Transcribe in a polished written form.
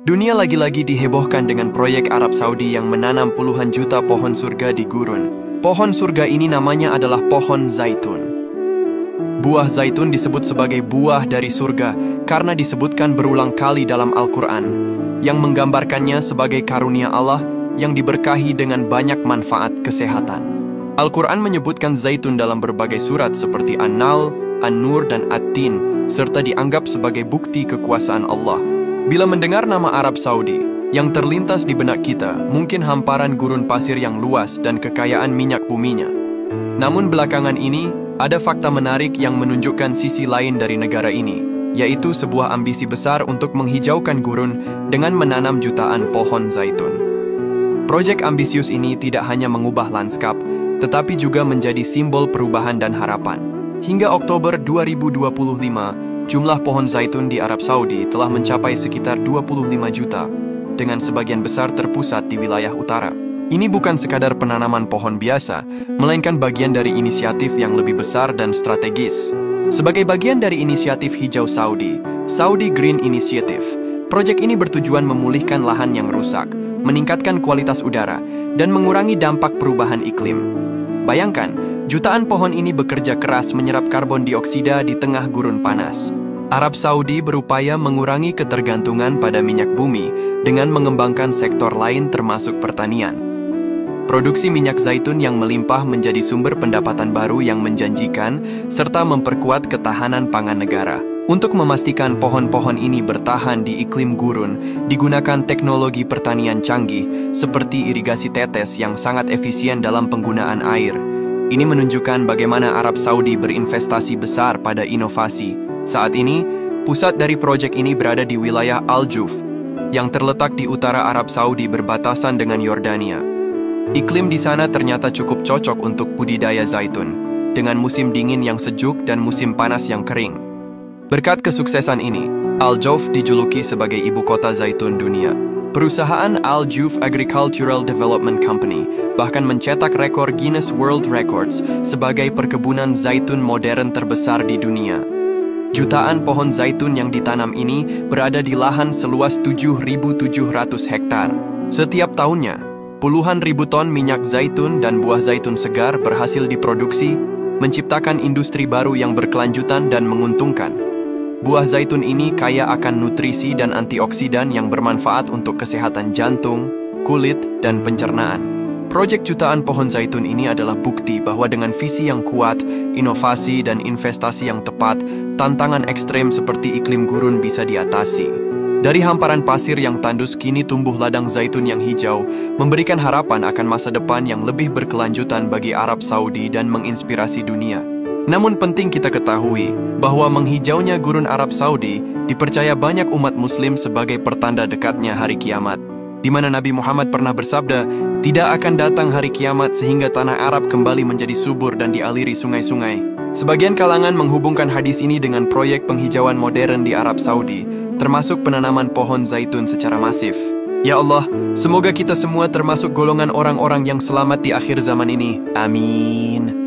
Dunia lagi-lagi dihebohkan dengan proyek Arab Saudi yang menanam puluhan juta pohon surga di gurun. Pohon surga ini namanya adalah pohon zaitun. Buah zaitun disebut sebagai buah dari surga karena disebutkan berulang kali dalam Al-Quran, yang menggambarkannya sebagai karunia Allah yang diberkahi dengan banyak manfaat kesehatan. Al-Quran menyebutkan zaitun dalam berbagai surat seperti An-Nahl, An-Nur, dan At-Tin, serta dianggap sebagai bukti kekuasaan Allah. Bila mendengar nama Arab Saudi, yang terlintas di benak kita mungkin hamparan gurun pasir yang luas dan kekayaan minyak buminya. Namun belakangan ini, ada fakta menarik yang menunjukkan sisi lain dari negara ini, yaitu sebuah ambisi besar untuk menghijaukan gurun dengan menanam jutaan pohon zaitun. Proyek ambisius ini tidak hanya mengubah lanskap, tetapi juga menjadi simbol perubahan dan harapan. Hingga Oktober 2025, jumlah pohon zaitun di Arab Saudi telah mencapai sekitar 25 juta, dengan sebagian besar terpusat di wilayah utara. Ini bukan sekadar penanaman pohon biasa, melainkan bagian dari inisiatif yang lebih besar dan strategis. Sebagai bagian dari inisiatif hijau Saudi, Saudi Green Initiative, proyek ini bertujuan memulihkan lahan yang rusak, meningkatkan kualitas udara, dan mengurangi dampak perubahan iklim. Bayangkan, jutaan pohon ini bekerja keras menyerap karbon dioksida di tengah gurun panas. Arab Saudi berupaya mengurangi ketergantungan pada minyak bumi dengan mengembangkan sektor lain termasuk pertanian. Produksi minyak zaitun yang melimpah menjadi sumber pendapatan baru yang menjanjikan, serta memperkuat ketahanan pangan negara. Untuk memastikan pohon-pohon ini bertahan di iklim gurun, digunakan teknologi pertanian canggih seperti irigasi tetes yang sangat efisien dalam penggunaan air. Ini menunjukkan bagaimana Arab Saudi berinvestasi besar pada inovasi. Saat ini, pusat dari proyek ini berada di wilayah Al-Juf, yang terletak di utara Arab Saudi berbatasan dengan Yordania. Iklim di sana ternyata cukup cocok untuk budidaya zaitun, dengan musim dingin yang sejuk dan musim panas yang kering. Berkat kesuksesan ini, Al-Juf dijuluki sebagai ibu kota zaitun dunia. Perusahaan Al-Juf Agricultural Development Company bahkan mencetak rekor Guinness World Records sebagai perkebunan zaitun modern terbesar di dunia. Jutaan pohon zaitun yang ditanam ini berada di lahan seluas 7.700 hektar. Setiap tahunnya, puluhan ribu ton minyak zaitun dan buah zaitun segar berhasil diproduksi, menciptakan industri baru yang berkelanjutan dan menguntungkan. Buah zaitun ini kaya akan nutrisi dan antioksidan yang bermanfaat untuk kesehatan jantung, kulit, dan pencernaan. Proyek jutaan pohon zaitun ini adalah bukti bahwa dengan visi yang kuat, inovasi, dan investasi yang tepat, tantangan ekstrem seperti iklim gurun bisa diatasi. Dari hamparan pasir yang tandus kini tumbuh ladang zaitun yang hijau, memberikan harapan akan masa depan yang lebih berkelanjutan bagi Arab Saudi dan menginspirasi dunia. Namun penting kita ketahui bahwa menghijaunya gurun Arab Saudi dipercaya banyak umat muslim sebagai pertanda dekatnya hari kiamat, di mana Nabi Muhammad pernah bersabda, tidak akan datang hari kiamat sehingga tanah Arab kembali menjadi subur dan dialiri sungai-sungai. Sebagian kalangan menghubungkan hadis ini dengan proyek penghijauan modern di Arab Saudi, termasuk penanaman pohon zaitun secara masif. Ya Allah, semoga kita semua termasuk golongan orang-orang yang selamat di akhir zaman ini. Amin.